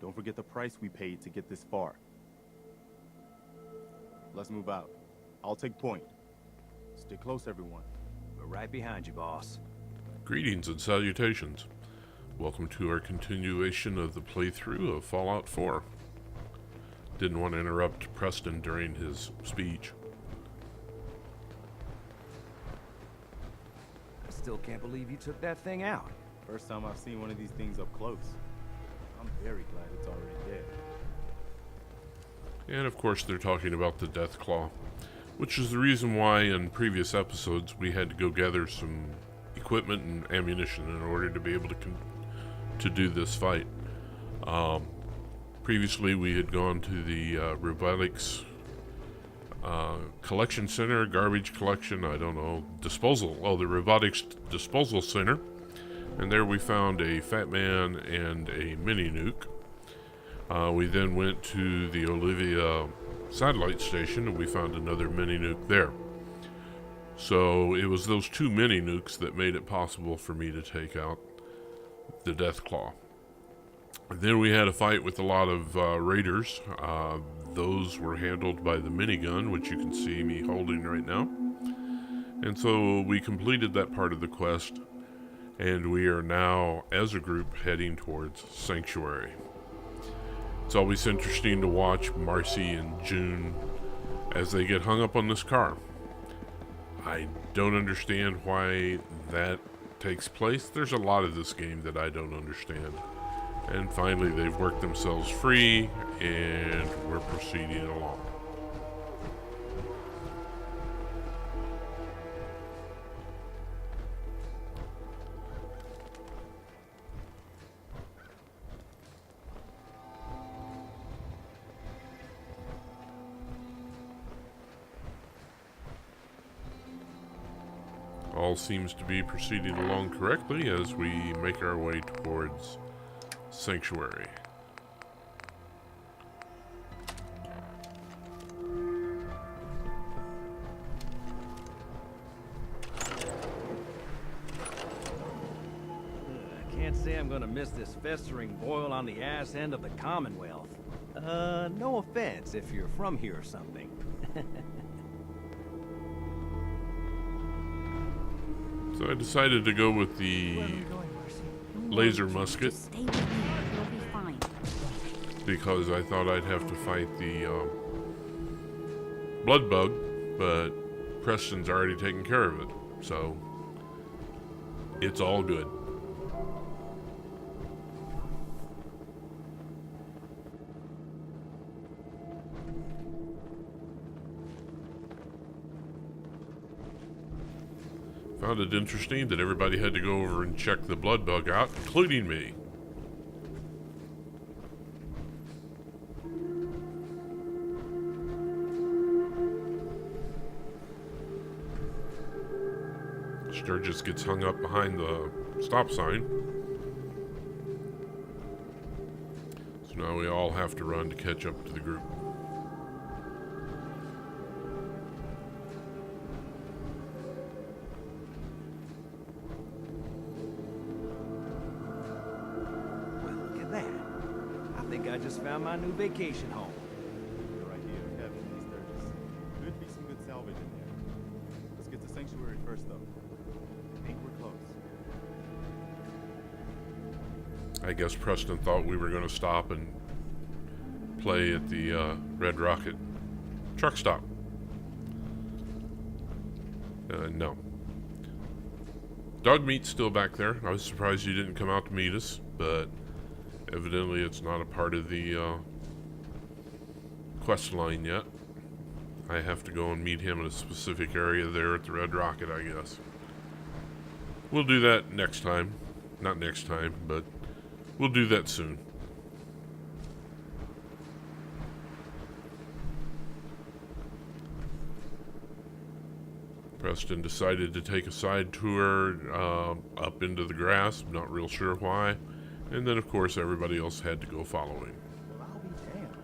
Don't forget the price we paid to get this far. Let's move out. I'll take point. Stay close, everyone. We're right behind you, boss. Greetings and salutations. Welcome to our continuation of the playthrough of Fallout 4. Didn't want to interrupt Preston during his speech. I still can't believe you took that thing out. First time I've seen one of these things up close. I'm very glad it's already dead. And of course they're talking about the Death Claw, which is the reason why in previous episodes we had to go gather some equipment and ammunition in order to be able to do this fight. Previously we had gone to the robotics collection center, garbage collection, I don't know, disposal, the robotics disposal center, and there we found a Fat Man and a mini nuke. We then went to the Olivia satellite station and we found another mini nuke there. So it was those two mini nukes that made it possible for me to take out the Death Claw. Then we had a fight with a lot of raiders. Those were handled by the minigun, which you can see me holding right now. And so we completed that part of the quest, and we are now, as a group, heading towards Sanctuary. It's always interesting to watch Marcy and June as they get hung up on this car. I don't understand why that takes place. There's a lot of this game that I don't understand. And finally they've worked themselves free and we're proceeding along. All seems to be proceeding along correctly as we make our way towards Sanctuary. I can't say I'm gonna miss this festering boil on the ass end of the Commonwealth. No offense if you're from here or something. So I decided to go with the laser musket because I thought I'd have to fight the blood bug, but Preston's already taken care of it, so it's all good. Found it interesting that everybody had to go over and check the blood bug out, including me. Sturgis gets hung up behind the stop sign. So now we all have to run to catch up to the group. I just found my new vacation home. You're right here, Kevin, Sturgis. Could be some good salvage in there. Let's get to Sanctuary first, though. I think we're close. I guess Preston thought we were going to stop and play at the Red Rocket truck stop. No. Dog meat's still back there. I was surprised you didn't come out to meet us, but evidently it's not a part of the quest line yet. I have to go and meet him in a specific area there at the Red Rocket, I guess. We'll do that next time. Not next time, but we'll do that soon. Preston decided to take a side tour up into the grass. I'm not real sure why. And then, of course, everybody else had to go following. Well, I'll be damned.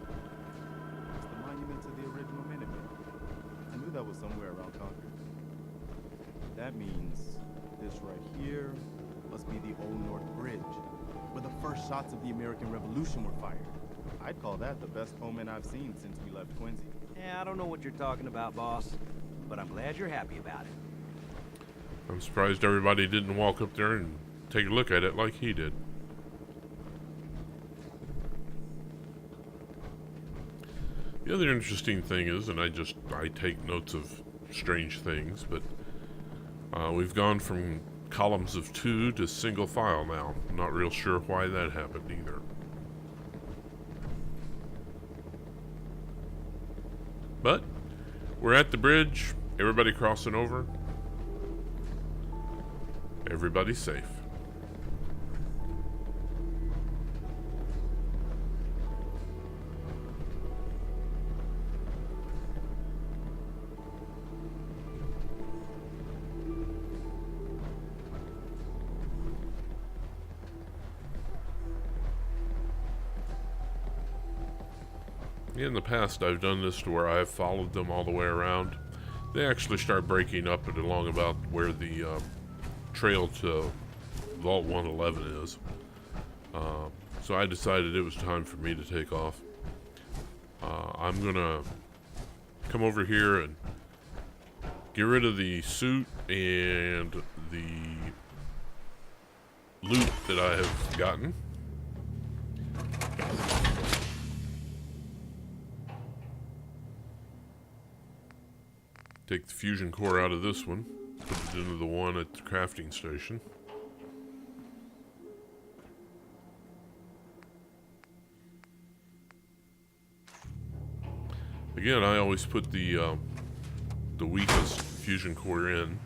It's the monument to the original Minutemen. I knew that was somewhere around Concord. That means this right here must be the Old North Bridge. where the first shots of the American Revolution were fired. I'd call that the best omen I've seen since we left Quincy. Yeah, I don't know what you're talking about, boss, but I'm glad you're happy about it. I'm surprised everybody didn't walk up there and take a look at it like he did. The other interesting thing is, and I take notes of strange things, but we've gone from columns of 2 to single file now. I'm not real sure why that happened either. But we're at the bridge. Everybody crossing over. Everybody's safe. In the past, I've done this to where I've followed them all the way around. They actually start breaking up at along about where the trail to Vault 111 is. So I decided it was time for me to take off. I'm gonna come over here and get rid of the suit and the loot that I have gotten. Take the fusion core out of this one, put it into the one at the crafting station. Again, I always put the weakest fusion core in,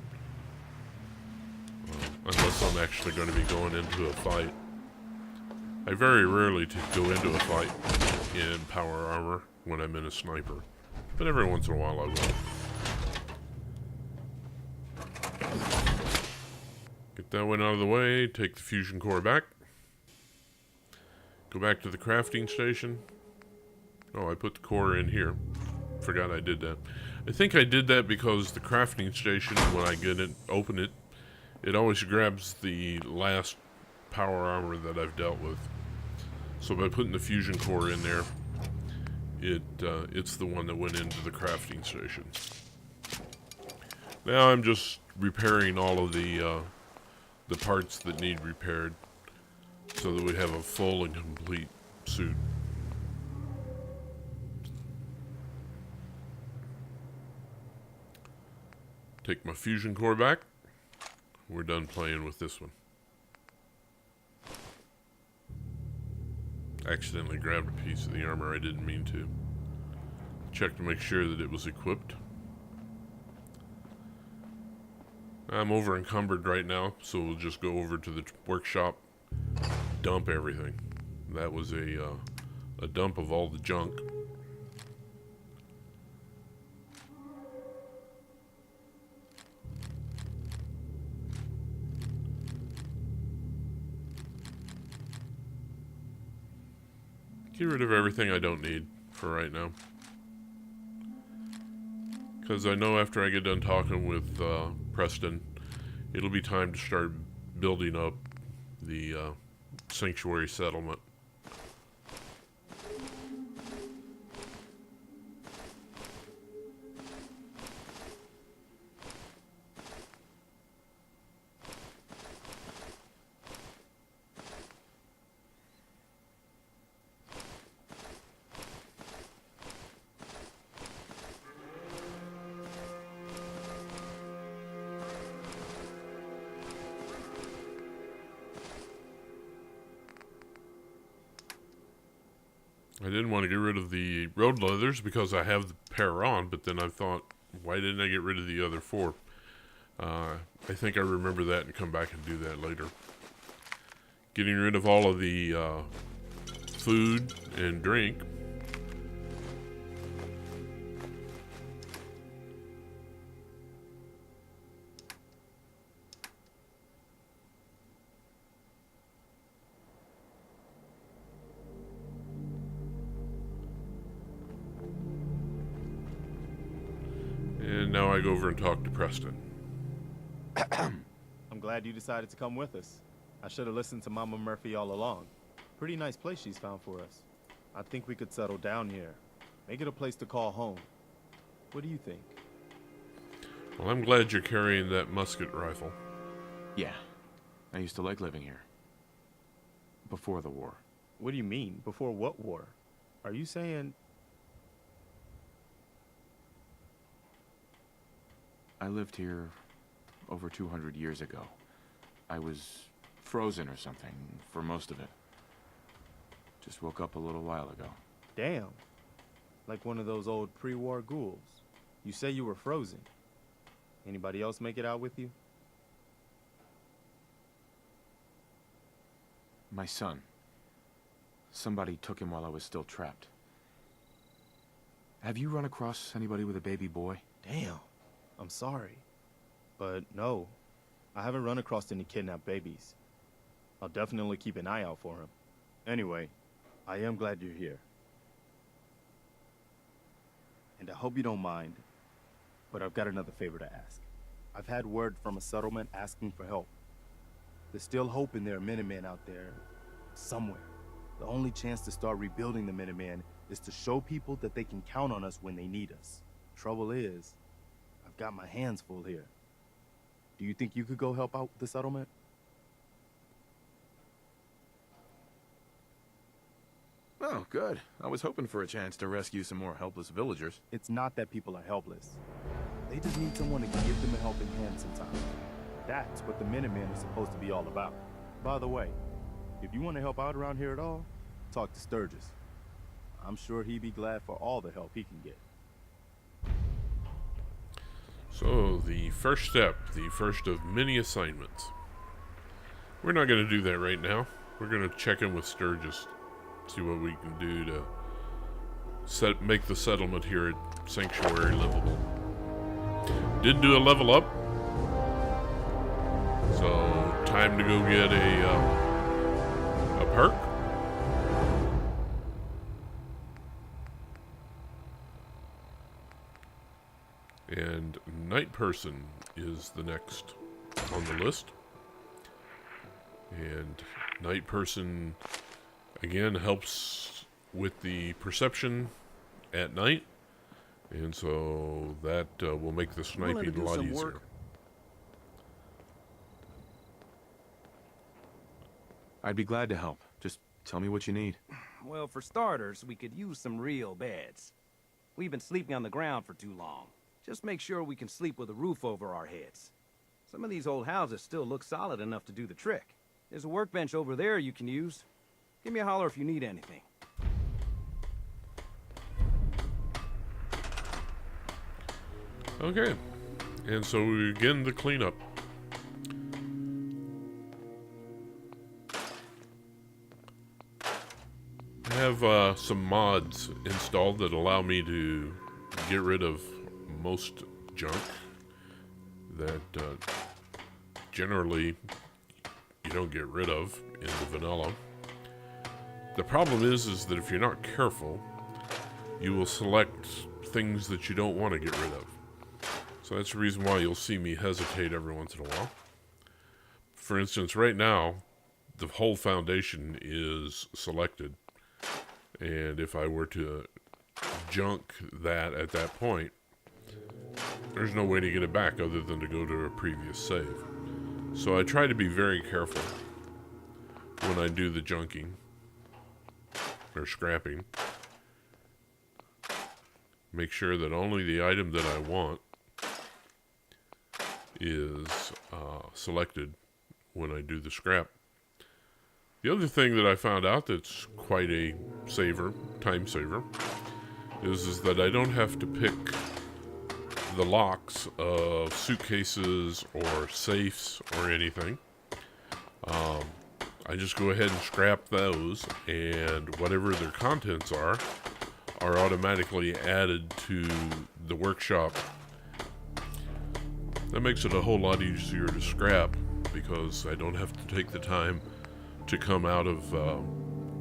unless I'm actually going to be going into a fight. I very rarely go into a fight in power armor when I'm in a sniper, but every once in a while I will. Get that one out of the way, take the fusion core back. Go back to the crafting station. Oh, I put the core in here. Forgot I did that. I think I did that because the crafting station, when I get it, open it, it always grabs the last power armor that I've dealt with. So by putting the fusion core in there, it's the one that went into the crafting station. Now I'm just repairing all of the parts that need repaired so that we have a full and complete suit. Take my fusion core back. We're done playing with this one. Accidentally grabbed a piece of the armor I didn't mean to. Check to make sure that it was equipped. I'm over encumbered right now, so we'll just go over to the workshop, dump everything. That was a dump of all the junk. Get rid of everything I don't need for right now. Because I know after I get done talking with Preston, it'll be time to start building up the sanctuary settlement. I didn't want to get rid of the road leathers because I have the pair on, but then I thought, why didn't I get rid of the other 4? I think I remember that and come back and do that later. Getting rid of all of the food and drink. And now I go over and talk to Preston. I'm glad you decided to come with us. I should have listened to Mama Murphy all along. Pretty nice place she's found for us. I think we could settle down here. Make it a place to call home. What do you think? Well, I'm glad you're carrying that musket rifle. Yeah. I used to like living here. Before the war. What do you mean? Before what war? Are you saying... I lived here over 200 years ago. I was frozen or something for most of it. Just woke up a little while ago. Damn. Like one of those old pre-war ghouls. You say you were frozen. Anybody else make it out with you? My son. Somebody took him while I was still trapped. Have you run across anybody with a baby boy? Damn. I'm sorry. But no. I haven't run across any kidnapped babies. I'll definitely keep an eye out for him. Anyway, I am glad you're here. And I hope you don't mind, but I've got another favor to ask. I've had word from a settlement asking for help. There's still hope in there are Minutemen out there somewhere. The only chance to start rebuilding the Minutemen is to show people that they can count on us when they need us. Trouble is, I've got my hands full here. Do you think you could go help out the settlement? Oh, good. I was hoping for a chance to rescue some more helpless villagers. It's not that people are helpless. They just need someone to give them a helping hand sometimes. That's what the Minutemen are supposed to be all about. By the way, if you want to help out around here at all, talk to Sturgis. I'm sure he'd be glad for all the help he can get. So, the first step, the first of many assignments. We're not going to do that right now. We're going to check in with Sturgis, see what we can do to make the settlement here at Sanctuary livable. Did do a level up, so time to go get a perk. And Night Person is the next on the list. And Night Person, again, helps with the perception at night. And so that will make the sniping a lot easier. I'd be glad to help. Just tell me what you need. Well, for starters, we could use some real beds. We've been sleeping on the ground for too long. Just make sure we can sleep with a roof over our heads. Some of these old houses still look solid enough to do the trick. There's a workbench over there you can use. Give me a holler if you need anything. Okay. And so we begin the cleanup. I have some mods installed that allow me to get rid of most junk that generally you don't get rid of in the vanilla. The problem is that if you're not careful, you will select things that you don't want to get rid of. So that's the reason why you'll see me hesitate every once in a while. For instance, right now, the whole foundation is selected. And if I were to junk that at that point, there's no way to get it back other than to go to a previous save. So I try to be very careful when I do the junking or scrapping. Make sure that only the item that I want is selected when I do the scrap. The other thing that I found out that's quite a time saver, is that I don't have to pick the locks of suitcases or safes or anything. I just go ahead and scrap those, and whatever their contents are automatically added to the workshop. That makes it a whole lot easier to scrap because I don't have to take the time to come out of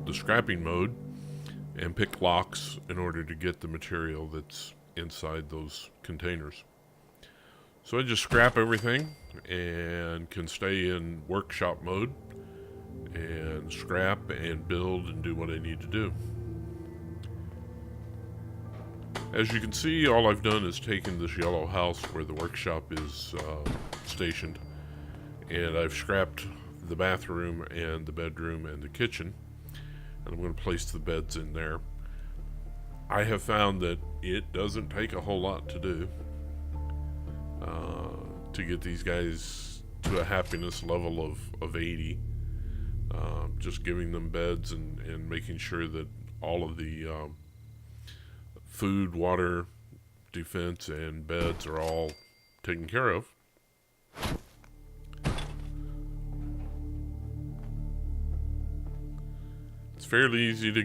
the scrapping mode and pick locks in order to get the material that's inside those containers. So I just scrap everything and can stay in workshop mode and scrap and build and do what I need to do. As you can see, all I've done is taken this yellow house where the workshop is stationed, and I've scrapped the bathroom and the bedroom and the kitchen, and I'm going to place the beds in there. I have found that it doesn't take a whole lot to do to get these guys to a happiness level of 80. Just giving them beds and making sure that all of the food, water, defense, and beds are all taken care of. It's fairly easy to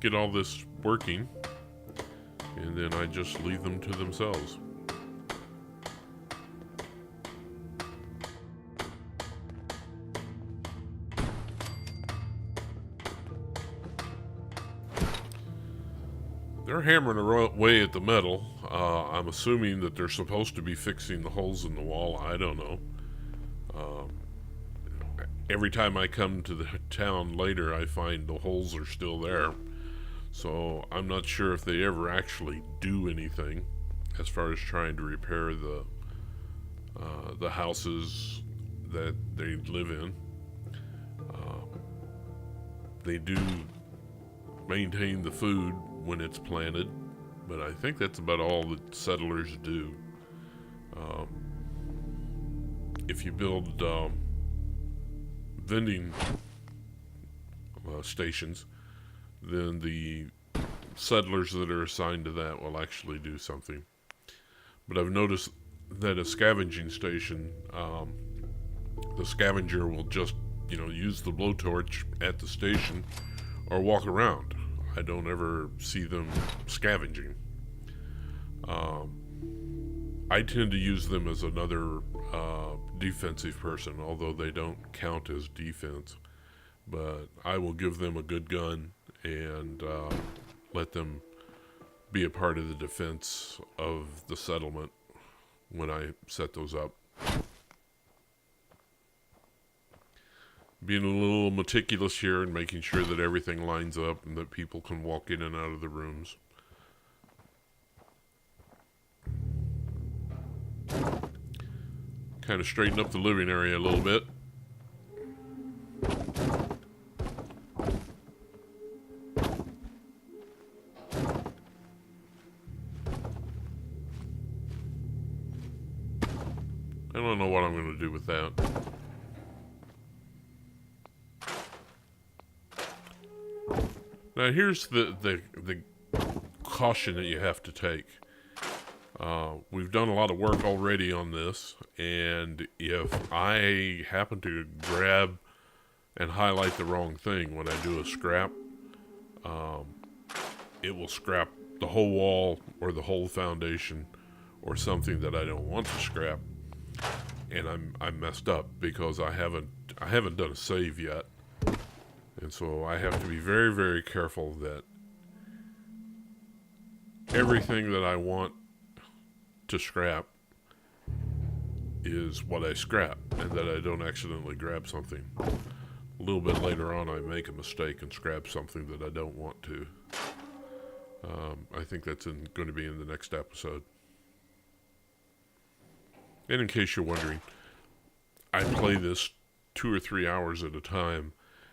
get all this working, and then I just leave them to themselves. They're hammering away at the metal. I'm assuming that they're supposed to be fixing the holes in the wall. I don't know. Every time I come to the town later, I find the holes are still there. So I'm not sure if they ever actually do anything as far as trying to repair the houses that they live in. They do maintain the food when it's planted, but I think that's about all that settlers do. If you build vending stations, then the settlers that are assigned to that will actually do something. But I've noticed that a scavenging station, the scavenger will just, use the blowtorch at the station or walk around. I don't ever see them scavenging. I tend to use them as another defensive person, although they don't count as defense. But I will give them a good gun and let them be a part of the defense of the settlement when I set those up. Being a little meticulous here and making sure that everything lines up and that people can walk in and out of the rooms. Kind of straighten up the living area a little bit. I don't know what I'm going to do with that. Now here's the caution that you have to take. We've done a lot of work already on this, and if I happen to grab and highlight the wrong thing when I do a scrap, it will scrap the whole wall or the whole foundation or something that I don't want to scrap, and I'm messed up because I haven't done a save yet. And so I have to be very, very careful that everything that I want to scrap is what I scrap, and that I don't accidentally grab something. A little bit later on, I make a mistake and scrap something that I don't want to. I think that's going to be in the next episode. And in case you're wondering, I play this 2 or 3 hours at a time,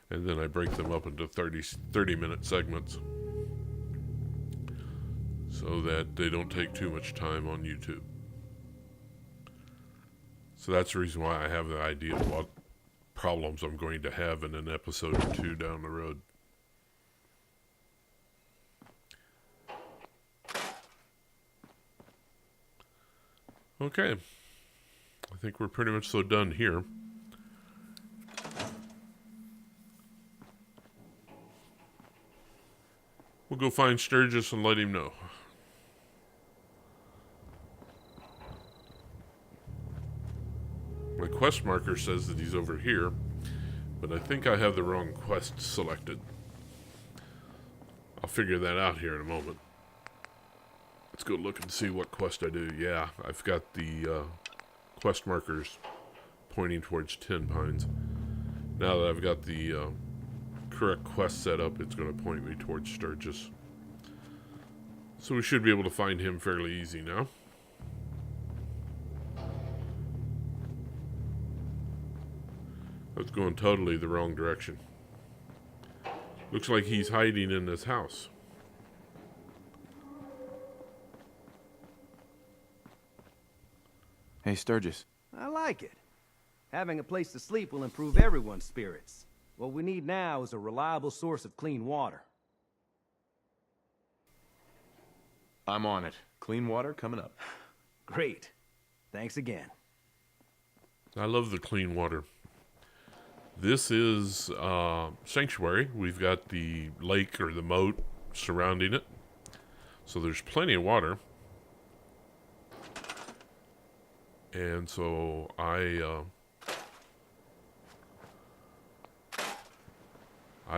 and then I break them up into 30-minute segments so that they don't take too much time on YouTube. So that's the reason why I have the idea of what problems I'm going to have in an episode or two down the road. Okay. I think we're pretty much so done here. We'll go find Sturgis and let him know. My quest marker says that he's over here, but I think I have the wrong quest selected. I'll figure that out here in a moment. Let's go look and see what quest I do. Yeah, I've got the quest markers pointing towards Tin Pines. Now that I've got the correct quest set up, it's going to point me towards Sturgis. So we should be able to find him fairly easy now. That's going totally the wrong direction. Looks like he's hiding in this house. Hey, Sturgis. I like it. Having a place to sleep will improve everyone's spirits. What we need now is a reliable source of clean water. I'm on it. Clean water coming up. Great. Thanks again. I love the clean water. This is Sanctuary. We've got the lake or the moat surrounding it. So there's plenty of water. And so I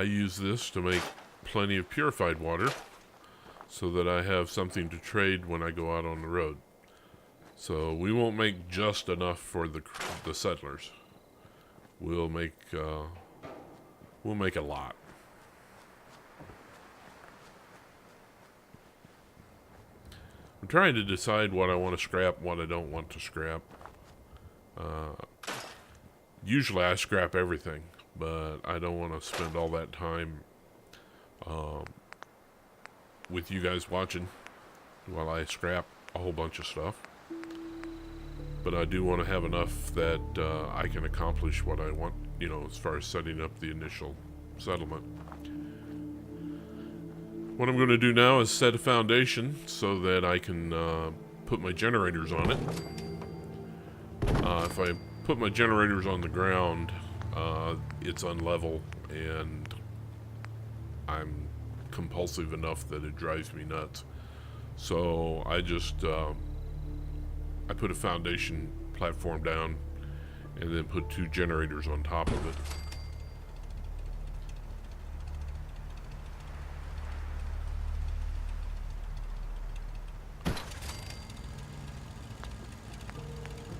use this to make plenty of purified water so that I have something to trade when I go out on the road. So we won't make just enough for the settlers. We'll make a lot. I'm trying to decide what I want to scrap and what I don't want to scrap. Usually I scrap everything, but I don't want to spend all that time with you guys watching while I scrap a whole bunch of stuff. But I do want to have enough that I can accomplish what I want, you know, as far as setting up the initial settlement. What I'm going to do now is set a foundation so that I can put my generators on it. If I put my generators on the ground, it's unlevel, and I'm compulsive enough that it drives me nuts. So I just I put a foundation platform down and then put 2 generators on top of it.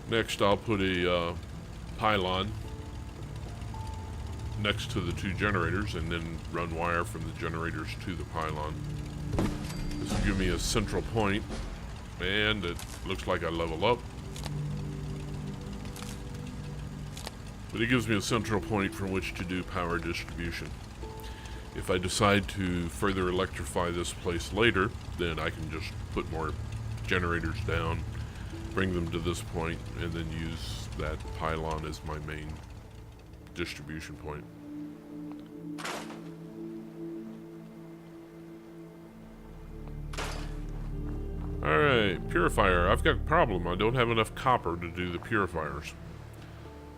Next, I'll put a pylon next to the 2 generators and then run wire from the generators to the pylon. This will give me a central point, and it looks like I level up. But it gives me a central point from which to do power distribution. If I decide to further electrify this place later, then I can just put more generators down, bring them to this point, and then use that pylon as my main distribution point. Alright, purifier. I've got a problem. I don't have enough copper to do the purifiers.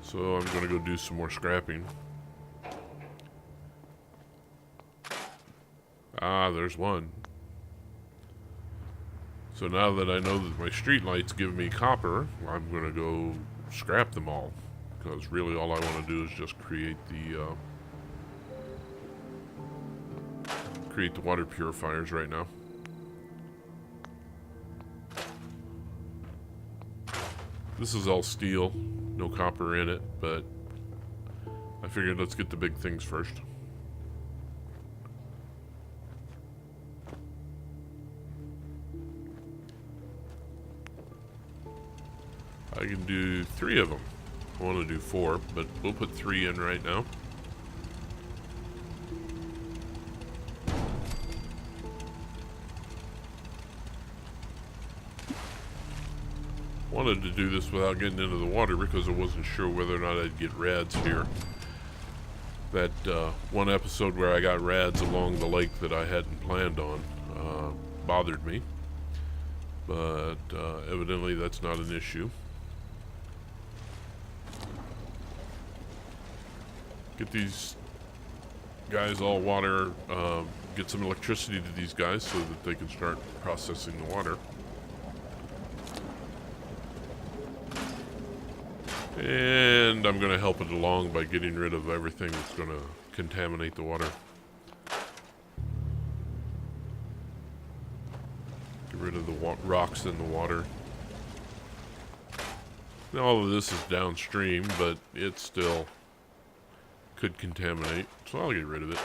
So I'm going to go do some more scrapping. Ah, there's one. So now that I know that my streetlights give me copper, I'm going to go scrap them all. Because really all I want to do is just create the water purifiers right now. This is all steel, no copper in it, but I figured let's get the big things first. I can do 3 of them. I want to do 4, but we'll put 3 in right now. Wanted to do this without getting into the water because I wasn't sure whether or not I'd get rads here. That one episode where I got rads along the lake that I hadn't planned on bothered me. But evidently that's not an issue. Get these guys all water, get some electricity to these guys so that they can start processing the water. And I'm going to help it along by getting rid of everything that's going to contaminate the water. Get rid of the rocks in the water. Now all of this is downstream, but it's still could contaminate, so I'll get rid of it.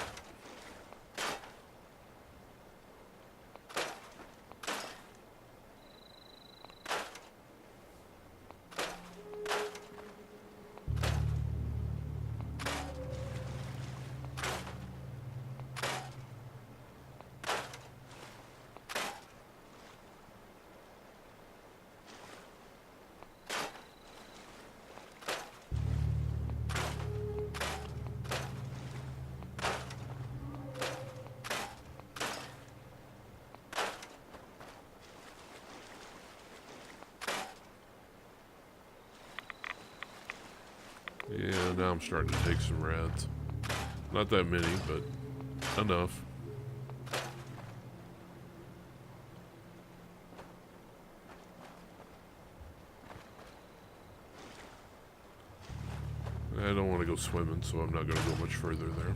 Yeah, now I'm starting to take some rads. Not that many, but enough. I don't want to go swimming, so I'm not going to go much further there.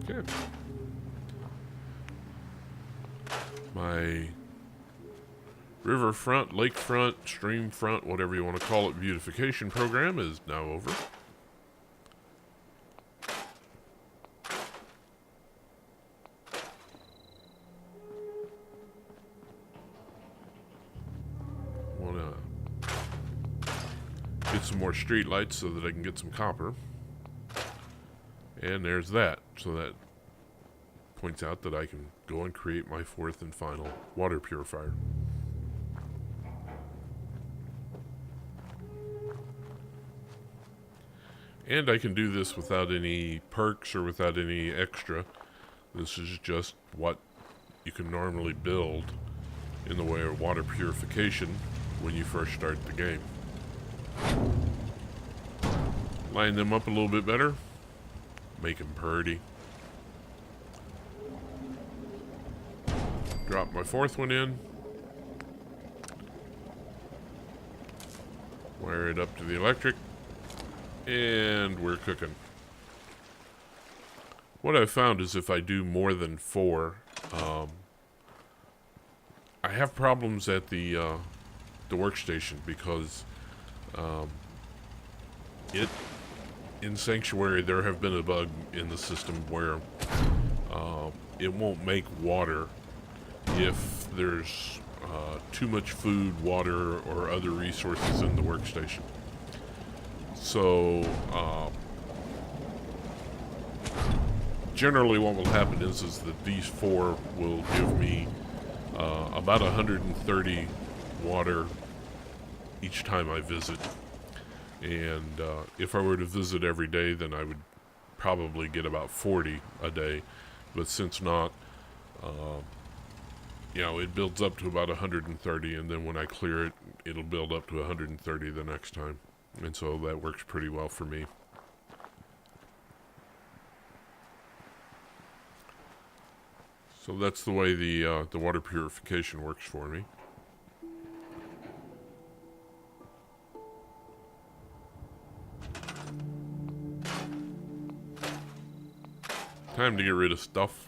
Okay. My riverfront, lakefront, streamfront, whatever you want to call it, beautification program is now over. Want to get some more street lights so that I can get some copper. And there's that. So that points out that I can go and create my fourth and final water purifier. And I can do this without any perks or without any extra. This is just what you can normally build in the way of water purification when you first start the game. Line them up a little bit better. Make them purty. Drop my fourth one in. Wire it up to the electric. And we're cooking. What I've found is if I do more than 4, I have problems at the workstation because in Sanctuary there have been a bug in the system where it won't make water if there's too much food, water, or other resources in the workstation. So, generally what will happen is that these 4 will give me about 130 water each time I visit. And if I were to visit every day, then I would probably get about 40 a day. But since not, it builds up to about 130, and then when I clear it, it'll build up to 130 the next time. And so that works pretty well for me. So that's the way the water purification works for me. Time to get rid of stuff.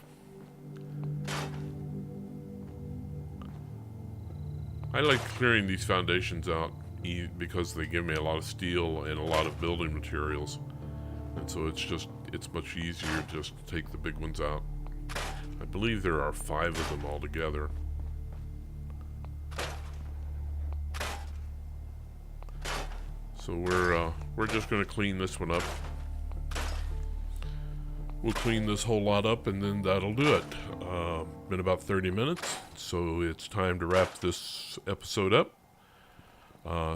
I like clearing these foundations out because they give me a lot of steel and a lot of building materials. And so it's much easier just to take the big ones out. I believe there are 5 of them altogether. So we're just going to clean this one up. We'll clean this whole lot up and then that'll do it. Been about 30 minutes, so it's time to wrap this episode up.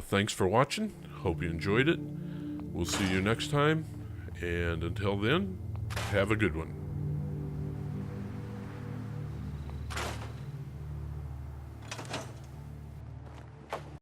Thanks for watching. Hope you enjoyed it. We'll see you next time. And until then, have a good one.